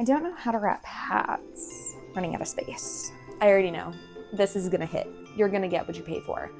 I don't know how to wrap hats. Running out of space. I already know. This is gonna hit. You're gonna get what you pay for.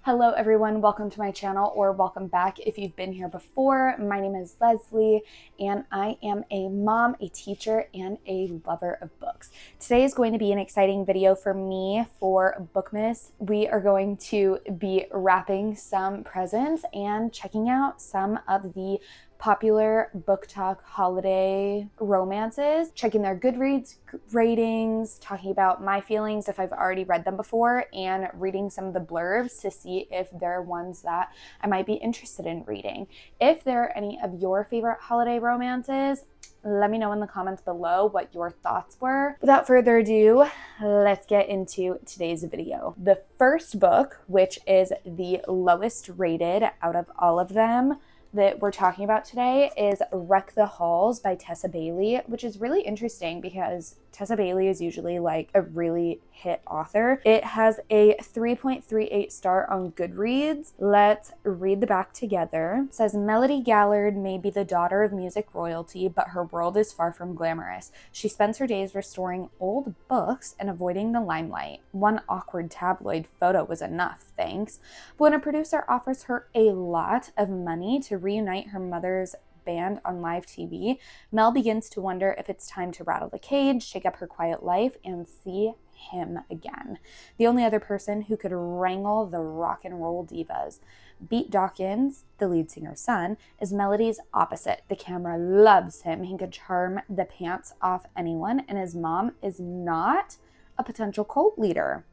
Hello everyone, welcome to my channel, or welcome back if you've been here before. My name is Leslie and I am a mom, a teacher, and a lover of books. Today is going to be an exciting video for me for Bookmas. We are going to be wrapping some presents and checking out some of the popular book talk holiday romances, checking their Goodreads ratings, talking about my feelings if I've already read them before, and reading some of the blurbs to see if they're ones that I might be interested in reading. If there are any of your favorite holiday romances, let me know in the comments below what your thoughts were. Without further ado, let's get into today's video. The first book, which is the lowest rated out of all of them that we're talking about today, is Wreck the Halls by Tessa Bailey, which is really interesting because Tessa Bailey is usually like a really hit author. It has a 3.38 star on Goodreads. Let's read the back together. It says, Melody Gallard may be the daughter of music royalty, but her world is far from glamorous. She spends her days restoring old books and avoiding the limelight. One awkward tabloid photo was enough, thanks. But when a producer offers her a lot of money to reunite her mother's band on live TV, Mel begins to wonder if it's time to rattle the cage, shake up her quiet life, and see him again. The only other person who could wrangle the rock and roll divas. Beat Dawkins, the lead singer's son, is Melody's opposite. The camera loves him. He could charm the pants off anyone, and his mom is not a potential cult leader.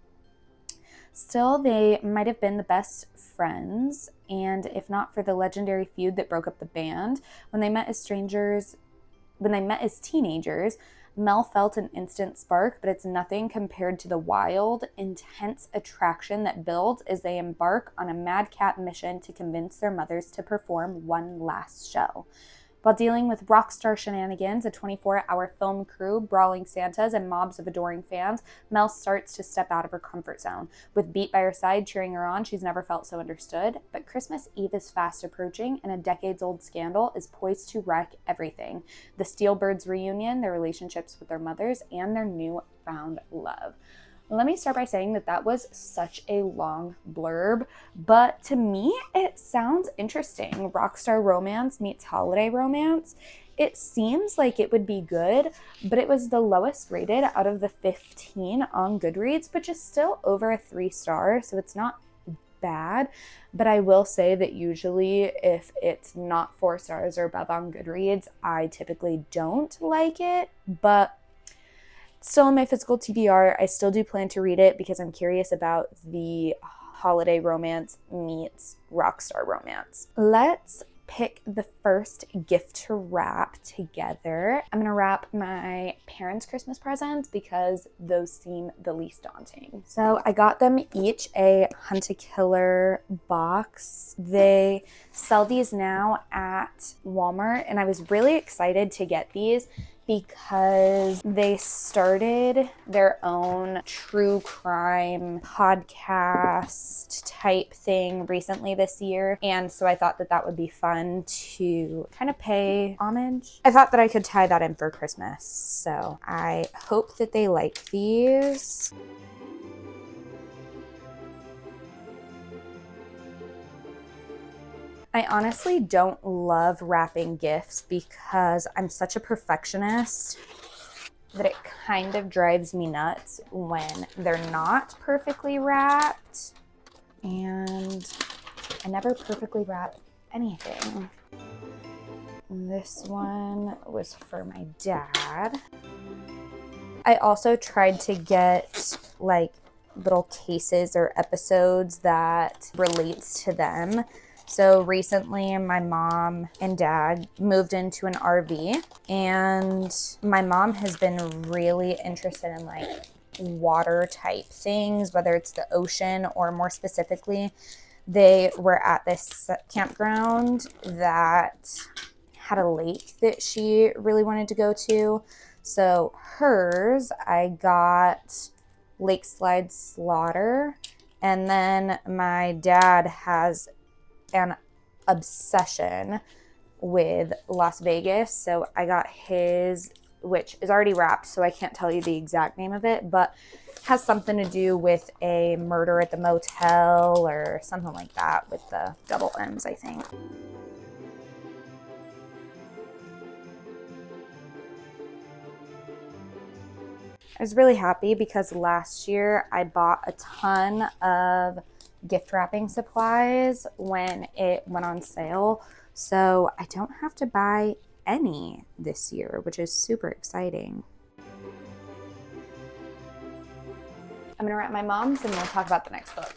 Still, they might have been the best friends, and if not for the legendary feud that broke up the band, when they met as teenagers, Mel felt an instant spark, but it's nothing compared to the wild, intense attraction that builds as they embark on a madcap mission to convince their mothers to perform one last show. While dealing with rock star shenanigans, a 24-hour film crew, brawling Santas, and mobs of adoring fans, Mel starts to step out of her comfort zone. With Beat by her side cheering her on, she's never felt so understood. But Christmas Eve is fast approaching, and a decades-old scandal is poised to wreck everything. The Steelbirds reunion, their relationships with their mothers, and their newfound love. Let me start by saying that was such a long blurb, but to me, it sounds interesting. Rockstar romance meets holiday romance. It seems like it would be good, but it was the lowest rated out of the 15 on Goodreads, which is still over a 3 star, so it's not bad. But I will say that usually if it's not 4 stars or above on Goodreads, I typically don't like it, but still in my physical TBR, I still do plan to read it because I'm curious about the holiday romance meets rockstar romance. Let's pick the first gift to wrap together. I'm gonna wrap my parents' Christmas presents because those seem the least daunting. So I got them each a Hunt a Killer box. They sell these now at Walmart, and I was really excited to get these because they started their own true crime podcast type thing recently this year. And so I thought that would be fun to kind of pay homage. I thought that I could tie that in for Christmas. So I hope that they like these. I honestly don't love wrapping gifts because I'm such a perfectionist that it kind of drives me nuts when they're not perfectly wrapped. And I never perfectly wrap anything. This one was for my dad. I also tried to get like little cases or episodes that relates to them. So recently my mom and dad moved into an RV, and my mom has been really interested in like water type things, whether it's the ocean or more specifically, they were at this campground that had a lake that she really wanted to go to. So hers, I got Lakeside Slaughter, and then my dad has an obsession with Las Vegas. So I got his, which is already wrapped, so I can't tell you the exact name of it, but has something to do with a murder at the motel or something like that with the double M's, I think. I was really happy because last year I bought a ton of gift wrapping supplies when it went on sale. So I don't have to buy any this year, which is super exciting. I'm gonna wrap my mom's and we'll talk about the next book.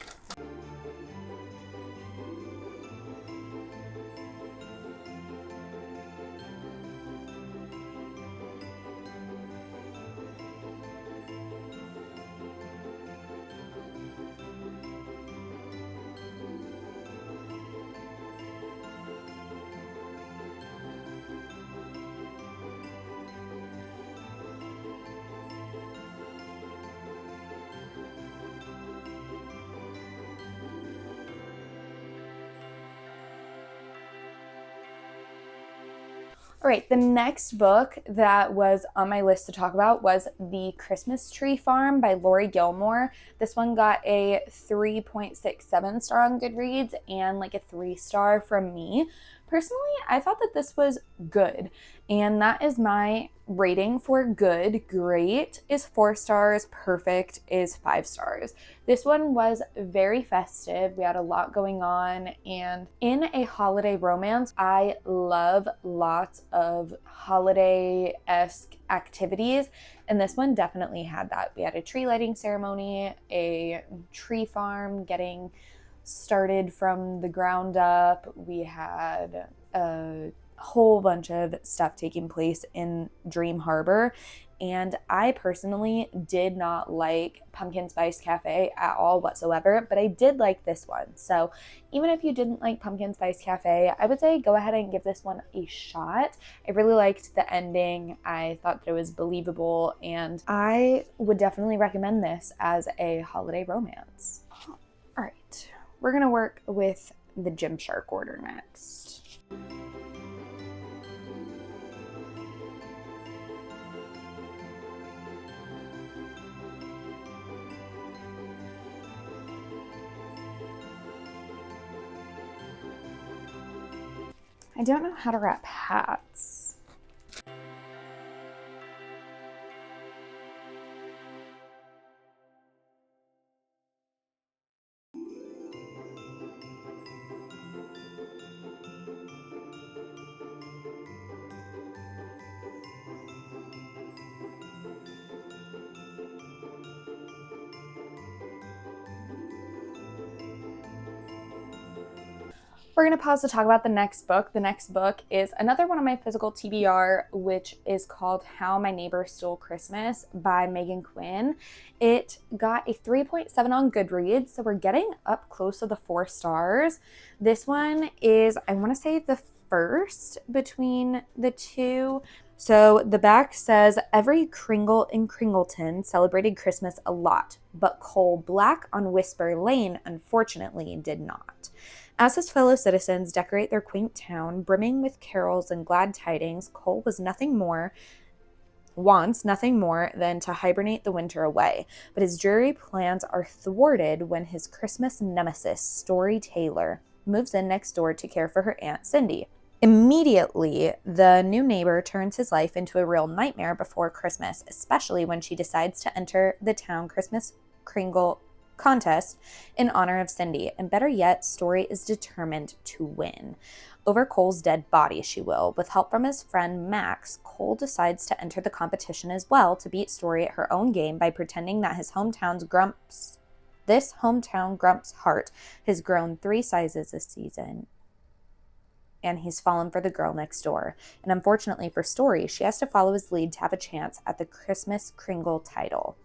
All right, the next book that was on my list to talk about was The Christmas Tree Farm by Lori Gilmore. This one got a 3.67 star on Goodreads and like a 3-star from me. Personally, I thought that this was good, and that is my rating for good. Great is 4 stars, perfect is 5 stars. This one was very festive. We had a lot going on, and in a holiday romance, I love lots of holiday-esque activities, and this one definitely had that. We had a tree lighting ceremony, a tree farm getting started from the ground up. We had a whole bunch of stuff taking place in Dream Harbor, and I personally did not like Pumpkin Spice Cafe at all whatsoever, but I did like this one. So even if you didn't like Pumpkin Spice Cafe, I would say go ahead and give this one a shot. I really liked the ending. I thought that it was believable, and I would definitely recommend this as a holiday romance. All right, we're gonna work with the Gymshark order next. I don't know how to wrap hats. We're going to pause to talk about the next book. The next book is another one of my physical TBR, which is called How My Neighbor Stole Christmas by Megan Quinn. It got a 3.7 on Goodreads, so we're getting up close to the 4 stars. This one is, I want to say, the first between the two. So the back says, every Kringle in Kringleton celebrated Christmas a lot, but Coal Black on Whisper Lane unfortunately did not. As his fellow citizens decorate their quaint town, brimming with carols and glad tidings, Cole wants nothing more than to hibernate the winter away. But his dreary plans are thwarted when his Christmas nemesis, Story Taylor, moves in next door to care for her Aunt Cindy. Immediately, the new neighbor turns his life into a real nightmare before Christmas, especially when she decides to enter the town Christmas Kringle contest in honor of Cindy, and better yet, Story is determined to win. Over Cole's dead body, she will. With help from his friend Max, Cole decides to enter the competition as well to beat Story at her own game by pretending that this hometown grump's heart has grown 3 sizes this season, and he's fallen for the girl next door. And unfortunately for Story, she has to follow his lead to have a chance at the Christmas Kringle title.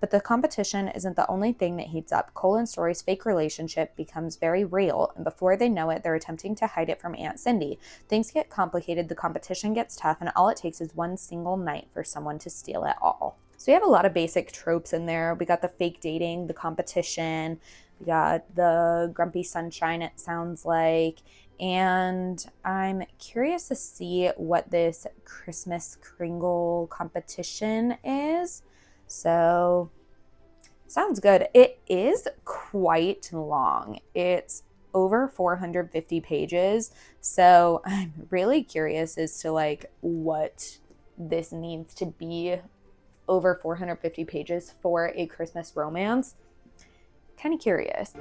But the competition isn't the only thing that heats up. Cole and Story's fake relationship becomes very real, and before they know it, they're attempting to hide it from Aunt Cindy. Things get complicated, the competition gets tough, and all it takes is one single night for someone to steal it all. So we have a lot of basic tropes in there. We got the fake dating, the competition, we got the grumpy sunshine, it sounds like, and I'm curious to see what this Christmas Kringle competition is. So, sounds good. It is quite long. It's over 450 pages. So I'm really curious as to like what this needs to be over 450 pages for a Christmas romance. Kind of curious.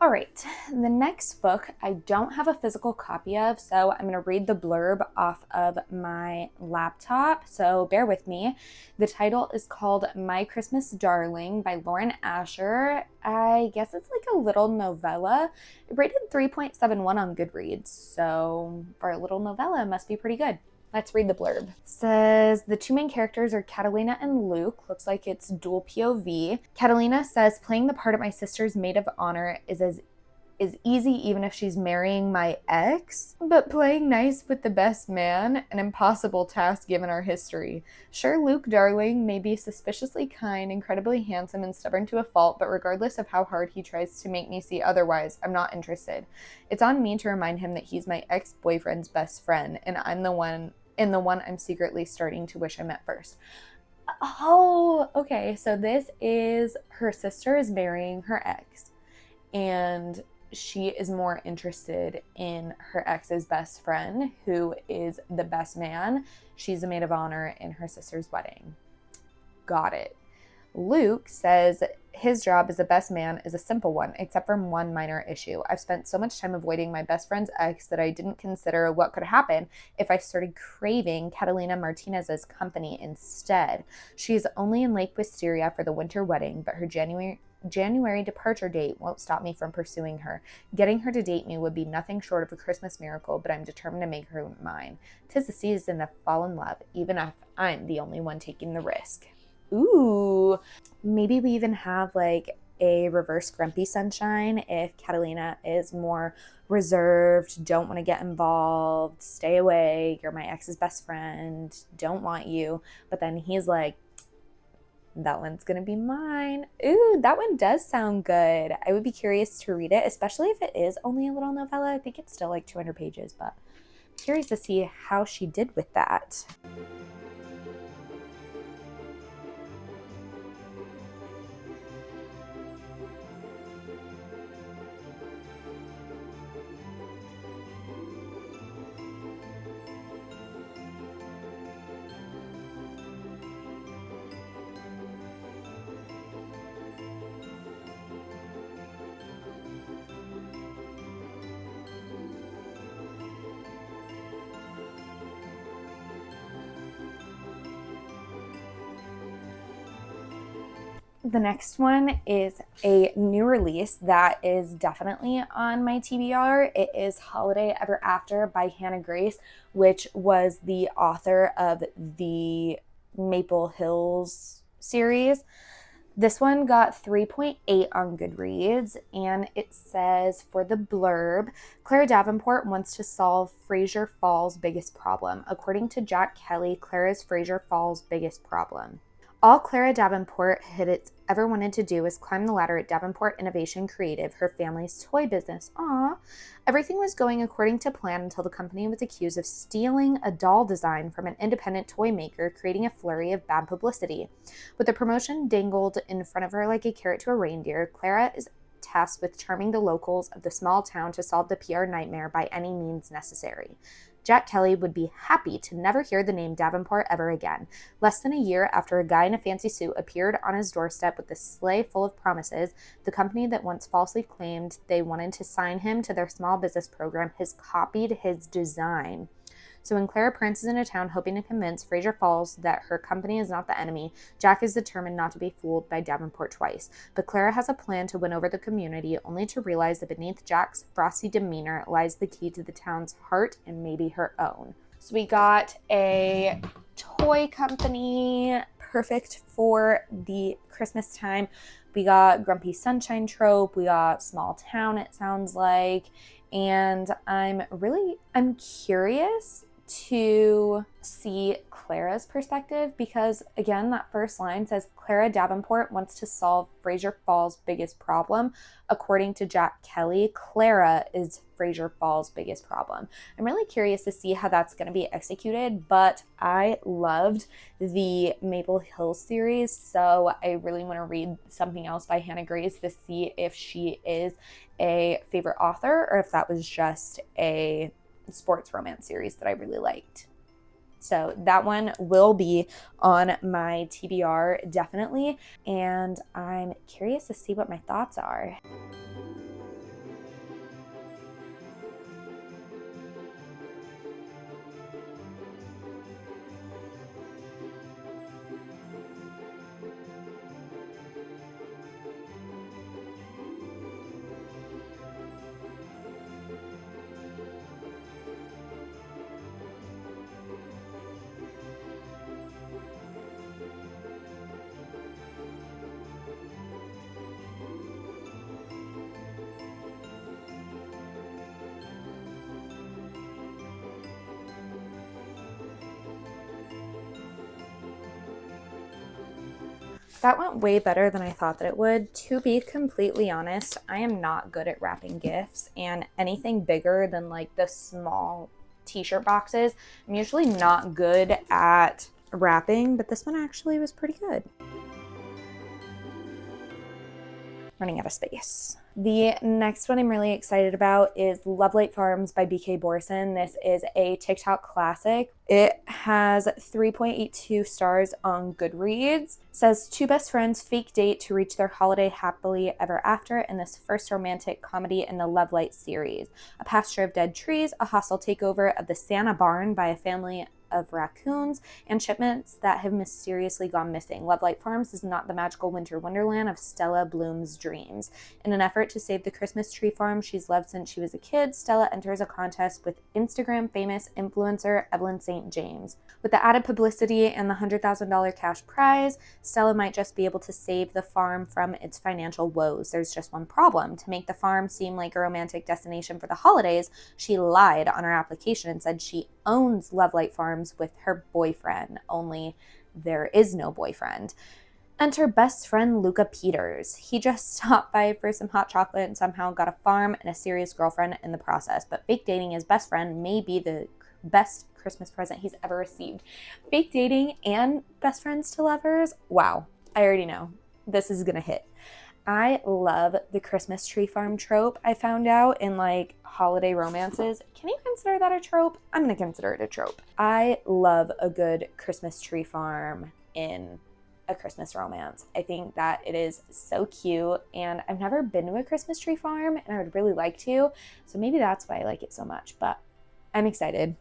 All right, the next book I don't have a physical copy of, so I'm going to read the blurb off of my laptop, so bear with me. The title is called My Christmas Darling by Lauren Asher. I guess it's like a little novella. It rated 3.71 on Goodreads, so for a little novella, it must be pretty good. Let's read the blurb. It says the two main characters are Catalina and Luke. Looks like it's dual POV. Catalina says playing the part of my sister's maid of honor is easy even if she's marrying my ex, but playing nice with the best man, an impossible task given our history. Sure, Luke, darling, may be suspiciously kind, incredibly handsome, and stubborn to a fault, but regardless of how hard he tries to make me see otherwise, I'm not interested. It's on me to remind him that he's my ex-boyfriend's best friend, and I'm the one I'm secretly starting to wish I met first. Oh, okay. So this is her sister is marrying her ex, and she is more interested in her ex's best friend, who is the best man. She's a maid of honor in her sister's wedding. Got it. Luke says his job as the best man is a simple one, except for one minor issue. I've spent so much time avoiding my best friend's ex that I didn't consider what could happen if I started craving Catalina Martinez's company instead. She is only in Lake Wisteria for the winter wedding, but her January departure date won't stop me from pursuing her. Getting her to date me would be nothing short of a Christmas miracle, but I'm determined to make her mine. 'Tis the season to fall in love, even if I'm the only one taking the risk. Ooh, maybe we even have like a reverse Grumpy Sunshine if Catalina is more reserved, don't want to get involved, stay away, you're my ex's best friend, don't want you. But then he's like, that one's gonna be mine. Ooh, that one does sound good. I would be curious to read it, especially if it is only a little novella. I think it's still like 200 pages, but I'm curious to see how she did with that. The next one is a new release that is definitely on my TBR. It is Holiday Ever After by Hannah Grace, which was the author of the Maple Hills series. This one got 3.8 on Goodreads, and it says for the blurb, Clara Davenport wants to solve Fraser Falls' biggest problem. According to Jack Kelly, Clara is Fraser Falls' biggest problem. All Clara Davenport had ever wanted to do was climb the ladder at Davenport Innovation Creative, her family's toy business. Aww. Everything was going according to plan until the company was accused of stealing a doll design from an independent toy maker, creating a flurry of bad publicity. With the promotion dangled in front of her like a carrot to a reindeer, Clara is tasked with charming the locals of the small town to solve the PR nightmare by any means necessary. Jack Kelly would be happy to never hear the name Davenport ever again. Less than a year after a guy in a fancy suit appeared on his doorstep with a sleigh full of promises, the company that once falsely claimed they wanted to sign him to their small business program has copied his design. So when Clara prances into town hoping to convince Fraser Falls that her company is not the enemy, Jack is determined not to be fooled by Davenport twice. But Clara has a plan to win over the community, only to realize that beneath Jack's frosty demeanor lies the key to the town's heart and maybe her own. So we got a toy company, perfect for the Christmas time. We got Grumpy Sunshine trope. We got small town, it sounds like. And I'm curious to see Clara's perspective because, again, that first line says Clara Davenport wants to solve Fraser Falls' biggest problem. According to Jack Kelly, Clara is Fraser Falls' biggest problem. I'm really curious to see how that's going to be executed, but I loved the Maple Hill series, so I really want to read something else by Hannah Grace to see if she is a favorite author or if that was just a sports romance series that I really liked. So that one will be on my TBR definitely, and I'm curious to see what my thoughts are. That went way better than I thought that it would. To be completely honest, I am not good at wrapping gifts, and anything bigger than like the small t-shirt boxes, I'm usually not good at wrapping, but this one actually was pretty good. Running out of space. The next one I'm really excited about is Lovelight Farms by BK Borson. This is a TikTok classic. It has 3.82 stars on Goodreads. It says two best friends fake date to reach their holiday happily ever after in this first romantic comedy in the Lovelight series. A pasture of dead trees, a hostile takeover of the Santa barn by a family of raccoons, and shipments that have mysteriously gone missing. Lovelight Farms is not the magical winter wonderland of Stella Bloom's dreams. In an effort to save the Christmas tree farm she's loved since she was a kid, Stella enters a contest with Instagram famous influencer Evelyn St. James. With the added publicity and the $100,000 cash prize, Stella might just be able to save the farm from its financial woes. There's just one problem. To make the farm seem like a romantic destination for the holidays, she lied on her application and said she owns Lovelight Farms with her boyfriend, only there is no boyfriend. Enter best friend Luca Peters. He just stopped by for some hot chocolate and somehow got a farm and a serious girlfriend in the process, but fake dating his best friend may be the best Christmas present he's ever received. Fake dating and best friends to lovers? Wow, I already know. This is gonna hit. I love the Christmas tree farm trope I found out in like holiday romances. Can you consider that a trope? I'm going to consider it a trope. I love a good Christmas tree farm in a Christmas romance. I think that it is so cute, and I've never been to a Christmas tree farm and I would really like to. So maybe that's why I like it so much, but I'm excited.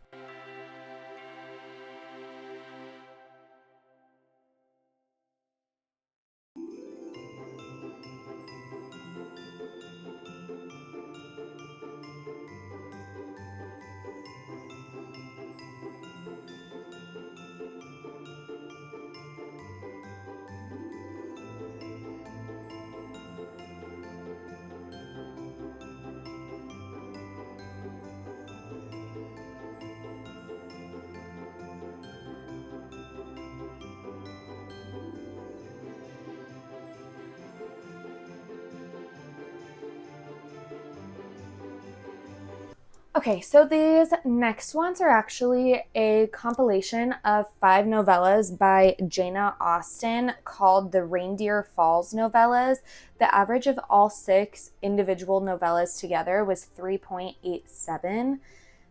Okay, so these next ones are actually a compilation of 5 novellas by Jana Austen called the Reindeer Falls novellas. The average of all 6 individual novellas together was 3.87.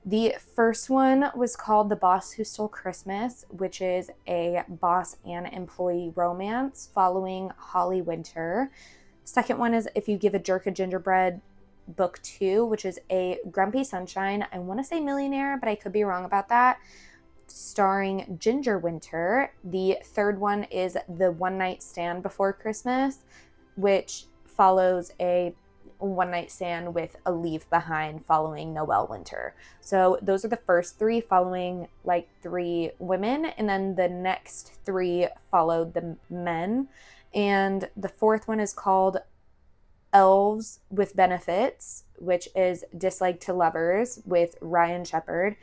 The first one was called The Boss Who Stole Christmas, which is a boss and employee romance following Holly Winter. Second one is If You Give a Jerk a Gingerbread, book 2, which is a Grumpy Sunshine, I want to say millionaire, but I could be wrong about that, starring Ginger Winter. The third one is The One Night Stand Before Christmas, which follows a one night stand with a leave behind following Noel Winter. So those are the first 3 following like 3 women, and then the next 3 followed the men. And the fourth one is called Elves with Benefits, which is Dislike to Lovers with Ryan Shepard.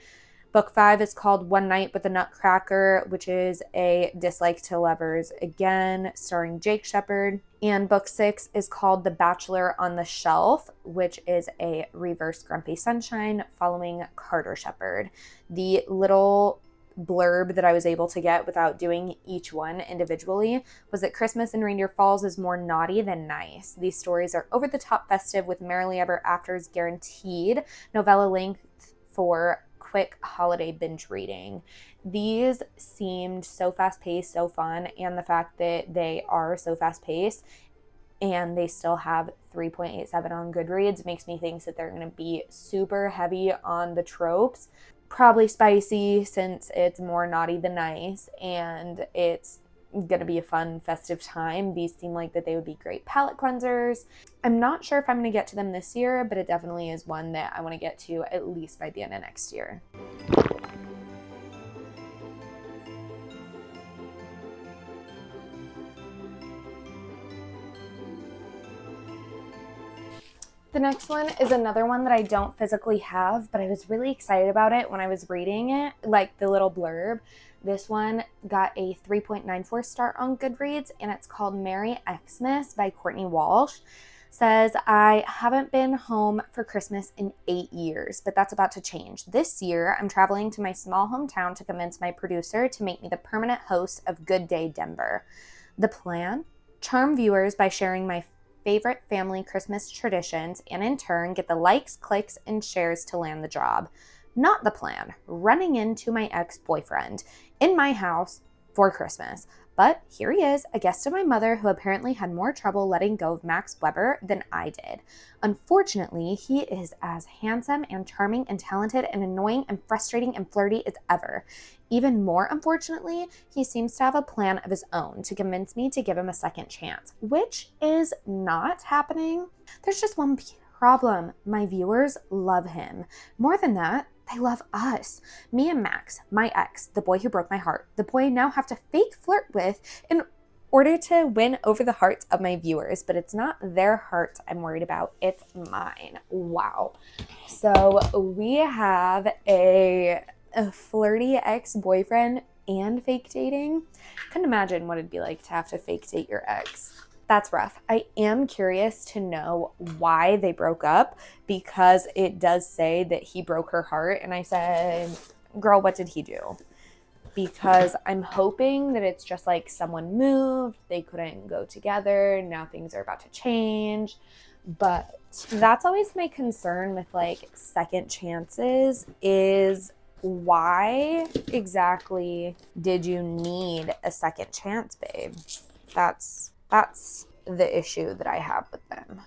Book 5 is called One Night with the Nutcracker, which is a Dislike to Lovers, again, starring Jake Shepard. And book 6 is called The Bachelor on the Shelf, which is a reverse Grumpy Sunshine following Carter Shepard. The little blurb that I was able to get without doing each one individually was that Christmas in Reindeer Falls is more naughty than nice. These stories are over the top festive with merrily ever afters guaranteed. Novella length for quick holiday binge reading. These seemed so fast-paced, so fun, and the fact that they are so fast-paced and they still have 3.87 on Goodreads makes me think that they're going to be super heavy on the tropes. Probably spicy since it's more naughty than nice, and it's going to be a fun, festive time. These seem like that they would be great palate cleansers. I'm not sure if I'm going to get to them this year, but it definitely is one that I want to get to at least by the end of next year. The next one is another one that I don't physically have, but I was really excited about it when I was reading it, like the little blurb. This one got a 3.94 star on Goodreads, and it's called Merry Xmas by Courtney Walsh. Says, I haven't been home for Christmas in 8 years, but that's about to change. This year, I'm traveling to my small hometown to convince my producer to make me the permanent host of Good Day Denver. The plan? Charm viewers by sharing my favorite family Christmas traditions, and in turn get the likes, clicks, and shares to land the job. Not the plan. Running into my ex-boyfriend in my house for Christmas. But here he is, a guest of my mother who apparently had more trouble letting go of Max Weber than I did. Unfortunately, he is as handsome and charming and talented and annoying and frustrating and flirty as ever. Even more unfortunately, he seems to have a plan of his own to convince me to give him a second chance, which is not happening. There's just one problem. My viewers love him. More than that, they love us. Me and Max, my ex, the boy who broke my heart, the boy I now have to fake flirt with in order to win over the hearts of my viewers. But it's not their hearts I'm worried about, it's mine. Wow. So we have a flirty ex-boyfriend and fake dating. Couldn't imagine what it'd be like to have to fake date your ex. That's rough. I am curious to know why they broke up, because it does say that he broke her heart. And I said, girl, what did he do? Because I'm hoping that it's just like someone moved, they couldn't go together, now things are about to change. But that's always my concern with like second chances, is why exactly did you need a second chance, babe? That's the issue that I have with them.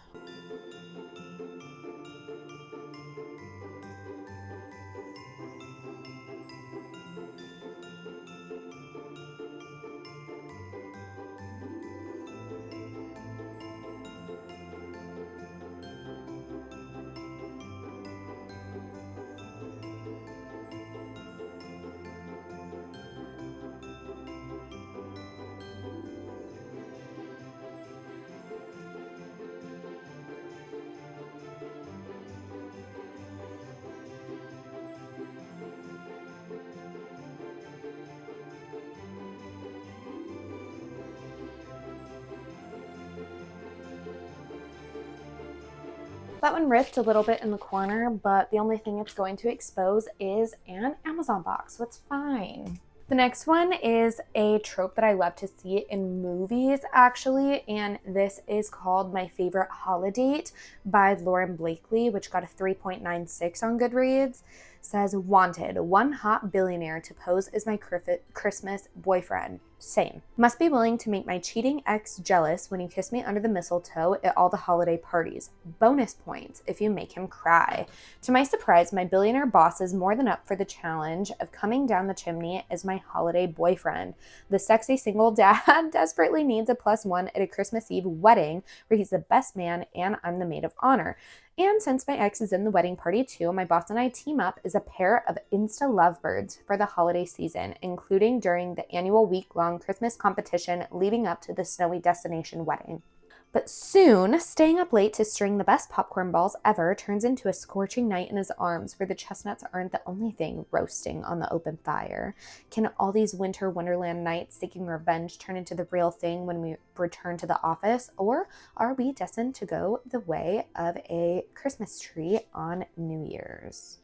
That one ripped a little bit in the corner, but the only thing it's going to expose is an Amazon box, so it's fine. The next one is a trope that I love to see in movies, actually, and this is called My Favorite Holiday by Lauren Blakely, which got a 3.96 on Goodreads. Says, wanted, one hot billionaire to pose as my Christmas boyfriend. Same. Must be willing to make my cheating ex jealous when you kiss me under the mistletoe at all the holiday parties. Bonus points if you make him cry. To my surprise, my billionaire boss is more than up for the challenge of coming down the chimney as my holiday boyfriend. The sexy single dad desperately needs a +1 at a Christmas Eve wedding where he's the best man and I'm the maid of honor. And since my ex is in the wedding party too, my boss and I team up as a pair of Insta lovebirds for the holiday season, including during the annual week-long Christmas competition leading up to the snowy destination wedding. But soon, staying up late to string the best popcorn balls ever turns into a scorching night in his arms where the chestnuts aren't the only thing roasting on the open fire. Can all these winter wonderland nights seeking revenge turn into the real thing when we return to the office? Or are we destined to go the way of a Christmas tree on New Year's?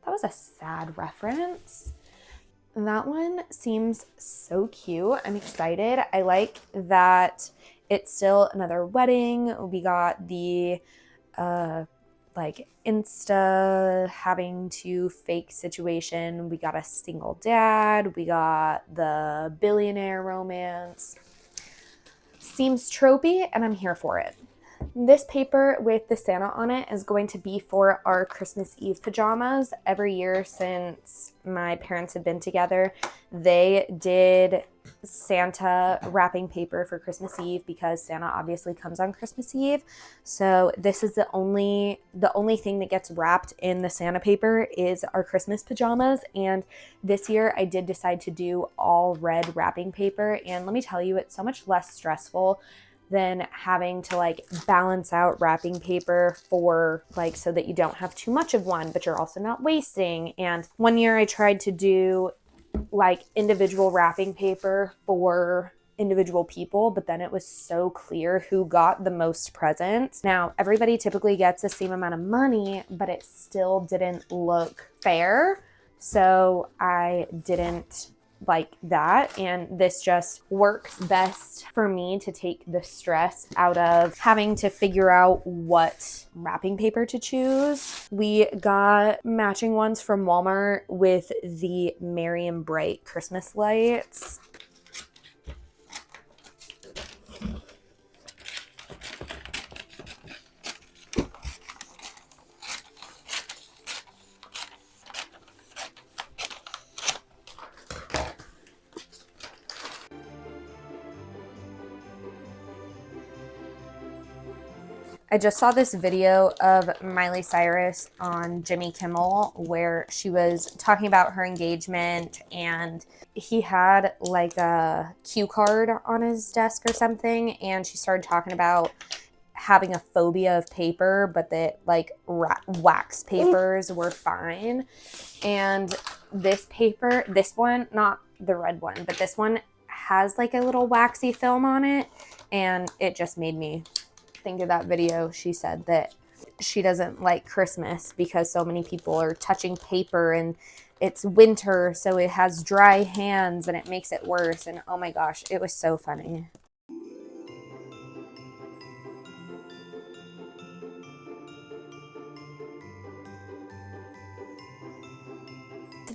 That was a sad reference. That one seems so cute. I'm excited. I like that it's still another wedding. We got the Insta having to fake situation. We got a single dad. We got the billionaire romance. Seems tropey, and I'm here for it. This paper with the Santa on it is going to be for our Christmas Eve pajamas. Every year since my parents had been together, they did Santa wrapping paper for Christmas Eve because Santa obviously comes on Christmas Eve. So this is the only thing that gets wrapped in the Santa paper is our Christmas pajamas. And this year I did decide to do all red wrapping paper. And let me tell you, it's so much less stressful than having to balance out wrapping paper for so that you don't have too much of one, but you're also not wasting. And one year I tried to do individual wrapping paper for individual people, but then it was so clear who got the most presents. Now, everybody typically gets the same amount of money, but it still didn't look fair. So I didn't like that, and this just works best for me to take the stress out of having to figure out what wrapping paper to choose. We got matching ones from Walmart with the Merry and Bright Christmas lights. I just saw this video of Miley Cyrus on Jimmy Kimmel where she was talking about her engagement, and he had a cue card on his desk or something, and she started talking about having a phobia of paper, but that wax papers were fine. And this paper, this one, not the red one, but this one has a little waxy film on it, and it just made me think of that video. She said that she doesn't like Christmas because so many people are touching paper and it's winter, so it has dry hands and it makes it worse. And oh my gosh, it was so funny.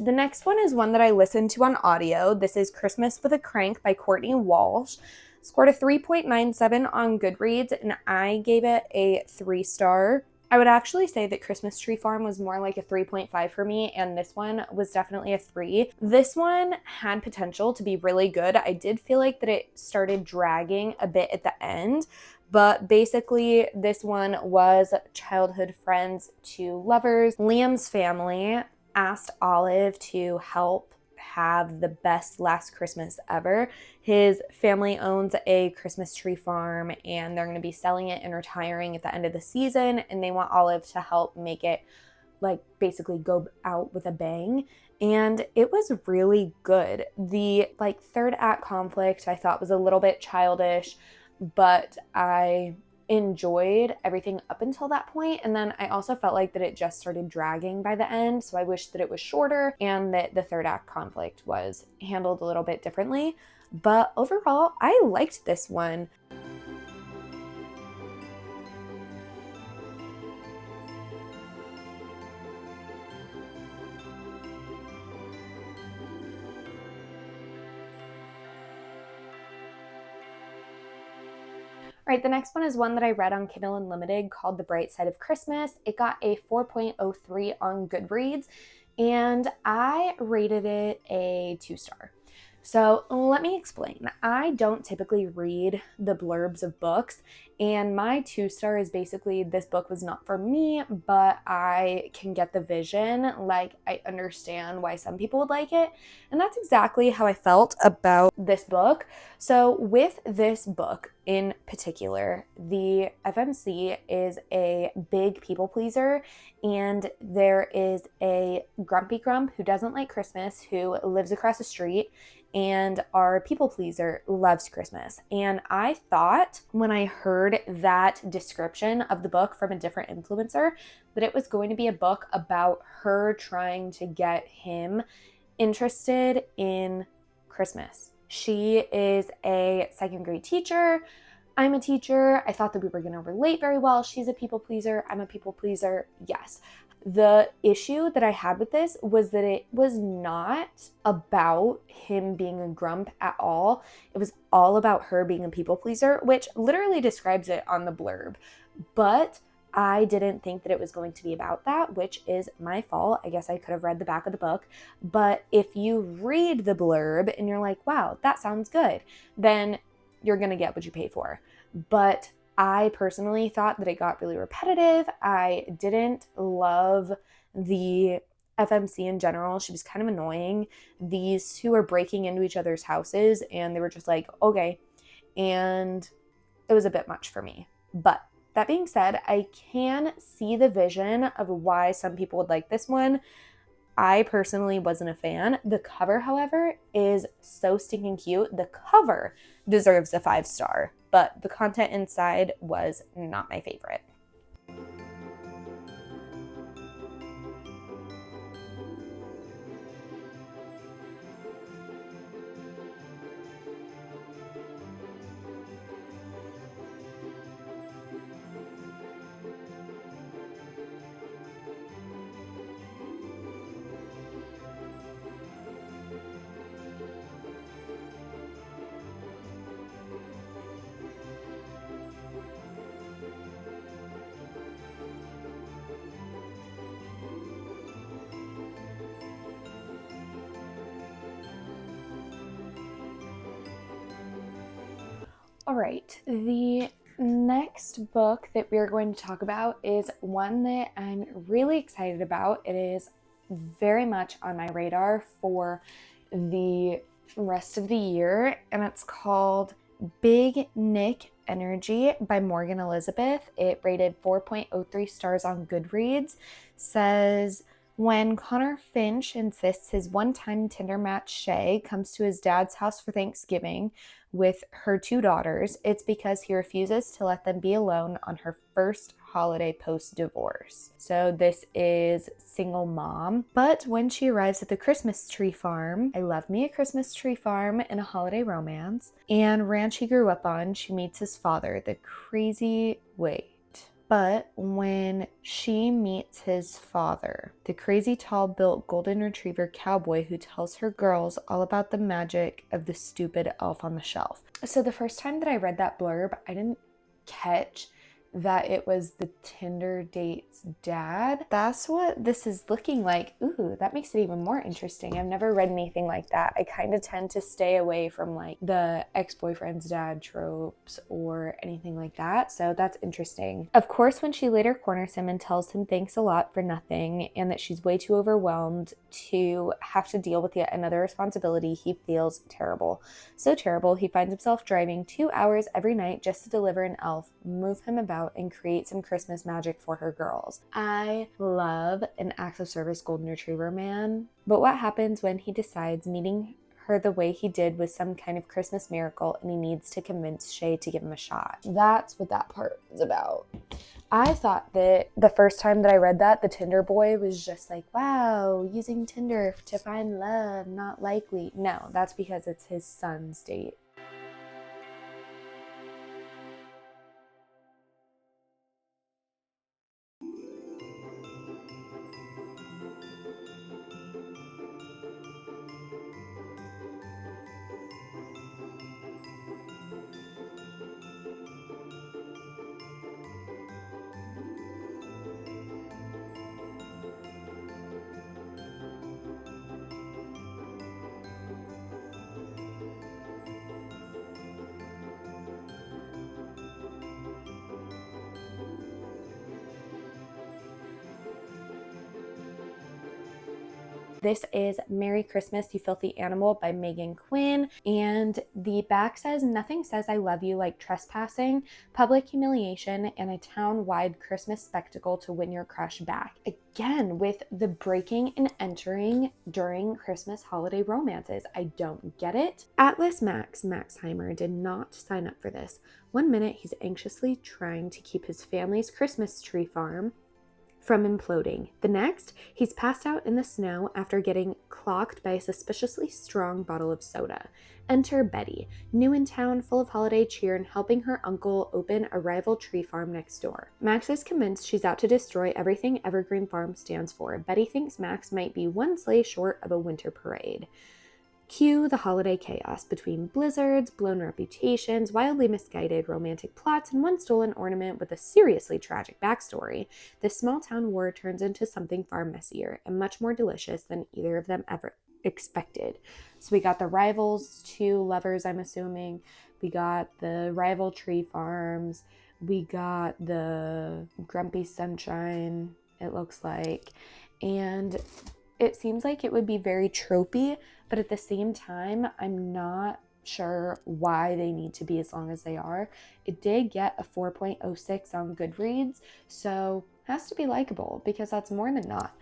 The next one is one that I listened to on audio. This is Christmas with a Crank by Courtney Walsh. Scored a 3.97 on Goodreads, and I gave it a 3-star. I would actually say that Christmas Tree Farm was more like a 3.5 for me, and this one was definitely a 3. This one had potential to be really good. I did feel like that it started dragging a bit at the end, but basically this one was childhood friends to lovers. Liam's family asked Olive to help have the best last Christmas ever. His family owns a Christmas tree farm, and they're going to be selling it and retiring at the end of the season, and they want Olive to help make it basically go out with a bang. And it was really good. The third act conflict I thought was a little bit childish, but I enjoyed everything up until that point, and then I also felt like that it just started dragging by the end, so I wish that it was shorter and that the third act conflict was handled a little bit differently. But overall, I liked this one. All right, the next one is one that I read on Kindle Unlimited called The Bright Side of Christmas. It got a 4.03 on Goodreads, and I rated it a 2-star. So let me explain. I don't typically read the blurbs of books, and my 2-star is basically this book was not for me, but I can get the vision. Like, I understand why some people would like it, and that's exactly how I felt about this book. So with this book in particular, the FMC is a big people pleaser, and there is a grumpy grump who doesn't like Christmas, who lives across the street, and our people pleaser loves Christmas. And I thought when I heard that description of the book from a different influencer that it was going to be a book about her trying to get him interested in Christmas. She is a second grade teacher. I'm a teacher. I thought that we were going to relate very well. She's a people pleaser. I'm a people pleaser. Yes. The issue that I had with this was that it was not about him being a grump at all. It was all about her being a people pleaser, which literally describes it on the blurb. But I didn't think that it was going to be about that, which is my fault. I guess I could have read the back of the book. But if you read the blurb and you're like, wow, that sounds good, then you're going to get what you pay for. But I personally thought that it got really repetitive. I didn't love the FMC in general. She was kind of annoying. These two are breaking into each other's houses, and they were just like, okay. And it was a bit much for me. But that being said, I can see the vision of why some people would like this one. I personally wasn't a fan. The cover, however, is so stinking cute. The cover deserves a 5-star, but the content inside was not my favorite. All right, the next book that we're going to talk about is one that I'm really excited about. It is very much on my radar for the rest of the year, and it's called Big Nick Energy by Morgan Elizabeth. It rated 4.03 stars on Goodreads. Says, when Connor Finch insists his one-time Tinder match Shay comes to his dad's house for Thanksgiving with her 2 daughters, it's because he refuses to let them be alone on her first holiday post-divorce. So this is single mom. But when she arrives at the Christmas tree farm, I love me a Christmas tree farm in a holiday romance, and ranch he grew up on, she meets his father, the crazy But when she meets his father, the crazy tall-built golden retriever cowboy who tells her girls all about the magic of the stupid elf on the shelf. So the first time that I read that blurb, I didn't catch that it was the Tinder date's dad. That's what this is looking like. Ooh, that makes it even more interesting. I've never read anything like that. I kind of tend to stay away from like the ex-boyfriend's dad tropes or anything like that. So that's interesting. Of course, when she later corners him and tells him thanks a lot for nothing and that she's way too overwhelmed to have to deal with yet another responsibility, he feels terrible. So terrible, he finds himself driving 2 hours every night just to deliver an elf, move him about, and create some Christmas magic for her girls. I love an acts of service golden retriever man, but what happens when he decides meeting her the way he did was some kind of Christmas miracle and he needs to convince Shay to give him a shot. That's what that part is about. I thought that the first time that I read that, the Tinder boy was just like, wow, using Tinder to find love, not likely. No, that's because it's his son's date. This is Merry Christmas, You Filthy Animal by Megan Quinn. And the back says, nothing says I love you like trespassing, public humiliation, and a town-wide Christmas spectacle to win your crush back. Again, with the breaking and entering during Christmas holiday romances. I don't get it. Atlas Maxheimer did not sign up for this. One minute, he's anxiously trying to keep his family's Christmas tree farm from imploding. The next, he's passed out in the snow after getting clocked by a suspiciously strong bottle of soda. Enter Betty, new in town, full of holiday cheer and helping her uncle open a rival tree farm next door. Max is convinced she's out to destroy everything Evergreen Farm stands for. Betty thinks Max might be one sleigh short of a winter parade. Cue the holiday chaos between blizzards, blown reputations, wildly misguided romantic plots, and one stolen ornament with a seriously tragic backstory. This small town war turns into something far messier and much more delicious than either of them ever expected. So we got the rivals, two lovers, I'm assuming. We got the rival tree farms. We got the grumpy sunshine, it looks like. And it seems like it would be very tropey, but at the same time, I'm not sure why they need to be as long as they are. It did get a 4.06 on Goodreads, so it has to be likable because that's more than not.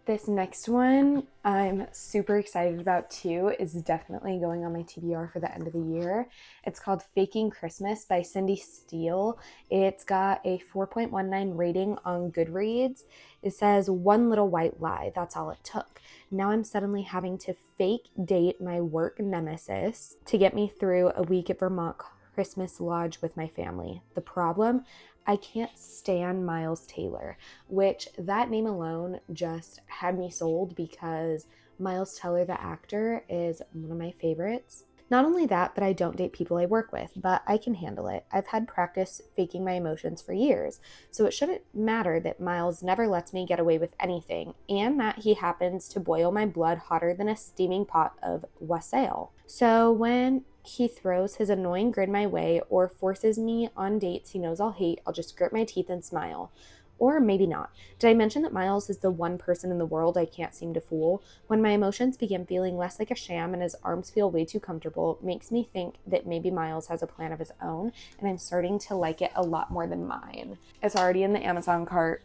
This next one I'm super excited about too, is definitely going on my TBR for the end of the year. It's called Faking Christmas by Cindy Steele. It's got a 4.19 rating on Goodreads. It says, one little white lie, that's all it took. Now I'm suddenly having to fake date my work nemesis to get me through a week at Vermont Christmas Lodge with my family. The problem? I can't stand Miles Taylor, which that name alone just had me sold because Miles Teller, the actor, is one of my favorites. Not only that, but I don't date people I work with, but I can handle it. I've had practice faking my emotions for years, so it shouldn't matter that Miles never lets me get away with anything, and that he happens to boil my blood hotter than a steaming pot of wassail. So when he throws his annoying grin my way or forces me on dates he knows I'll hate, I'll just grit my teeth and smile. Or maybe not. Did I mention that Miles is the one person in the world I can't seem to fool? When my emotions begin feeling less like a sham and his arms feel way too comfortable, it makes me think that maybe Miles has a plan of his own, and I'm starting to like it a lot more than mine. It's already in the Amazon cart.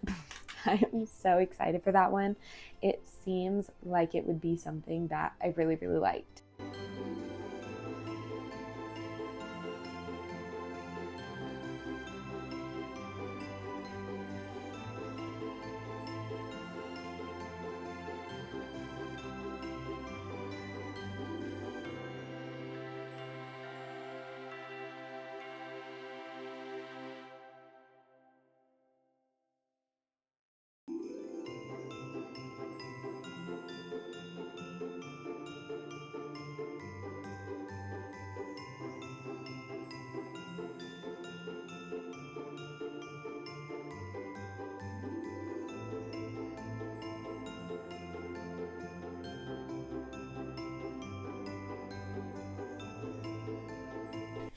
I am so excited for that one. It seems like it would be something that I really, really liked.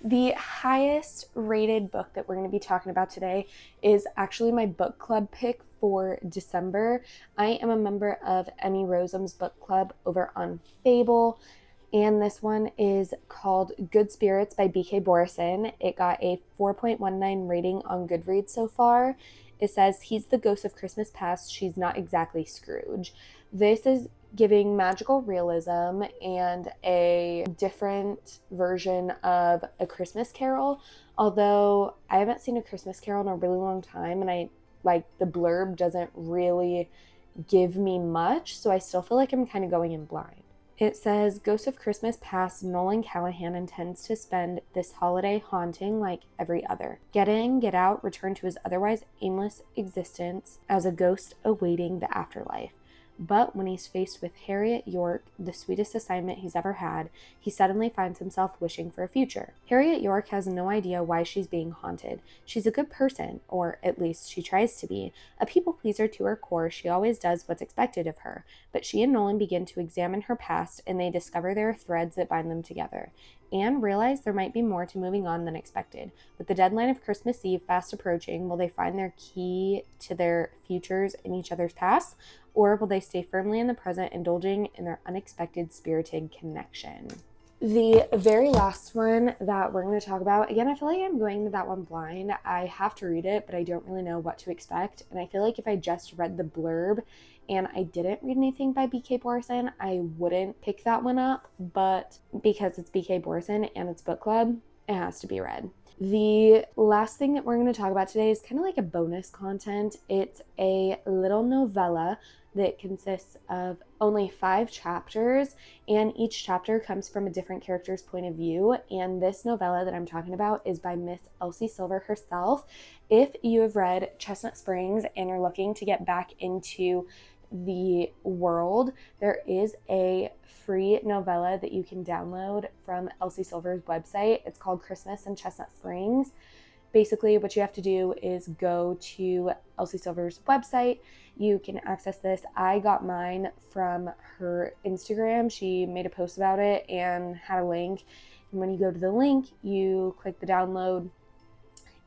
The highest rated book that we're going to be talking about today is actually my book club pick for December. I am a member of Emmy Rosam's book club over on Fable, and this one is called Good Spirits by B.K. Borison. It got a 4.19 rating on Goodreads so far. It says, he's the ghost of Christmas past, she's not exactly Scrooge. This is giving magical realism and a different version of A Christmas Carol, although I haven't seen A Christmas Carol in a really long time, and the blurb doesn't really give me much, so I still feel like I'm kind of going in blind. It says, Ghost of Christmas Past, Nolan Callahan intends to spend this holiday haunting like every other. Get in, get out, return to his otherwise aimless existence as a ghost awaiting the afterlife. But when he's faced with Harriet York, the sweetest assignment he's ever had, he suddenly finds himself wishing for a future. Harriet York has no idea why she's being haunted. She's a good person, or at least she tries to be. A people pleaser to her core, she always does what's expected of her. But she and Nolan begin to examine her past, and they discover there are threads that bind them together. Anne realized there might be more to moving on than expected. With the deadline of Christmas Eve fast approaching, will they find their key to their futures in each other's past? Or will they stay firmly in the present, indulging in their unexpected spirited connection? The very last one that we're going to talk about, again, I feel like I'm going to that one blind. I have to read it, but I don't really know what to expect. And I feel like if I just read the blurb and I didn't read anything by B.K. Borison, I wouldn't pick that one up. But because it's B.K. Borison and it's book club, it has to be read. The last thing that we're going to talk about today is kind of like a bonus content. It's a little novella that consists of only 5 chapters, and each chapter comes from a different character's point of view. And this novella that I'm talking about is by Miss Elsie Silver herself. If you have read Chestnut Springs and you're looking to get back into the world, there is a free novella that you can download from Elsie Silver's website. It's called Christmas in Chestnut Springs. Basically, what you have to do is go to Elsie Silver's website. You can access this. I got mine from her Instagram. She made a post about it and had a link. And when you go to the link, you click the download.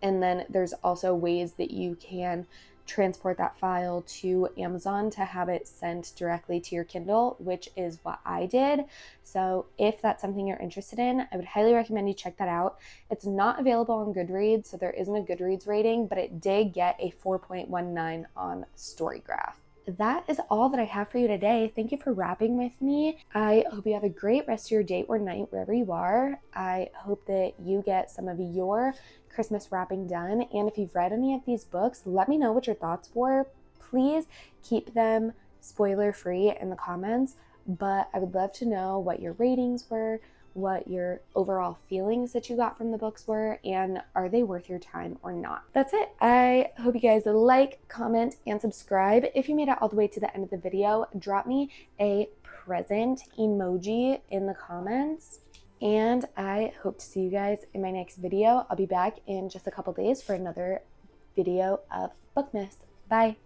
And then there's also ways that you can transport that file to Amazon to have it sent directly to your Kindle, which is what I did. So if that's something you're interested in, I would highly recommend you check that out. It's not available on Goodreads, so there isn't a Goodreads rating, but it did get a 4.19 on Storygraph. That is all that I have for you today. Thank you for rapping with me. I hope you have a great rest of your day or night wherever you are. I hope that you get some of your Christmas wrapping done. And if you've read any of these books, let me know what your thoughts were. Please keep them spoiler free in the comments, but I would love to know what your ratings were, what your overall feelings that you got from the books were, and are they worth your time or not. That's it. I hope you guys like, comment, and subscribe. If you made it all the way to the end of the video, drop me a present emoji in the comments. And I hope to see you guys in my next video. I'll be back in just a couple days for another video of Bookmas. Bye.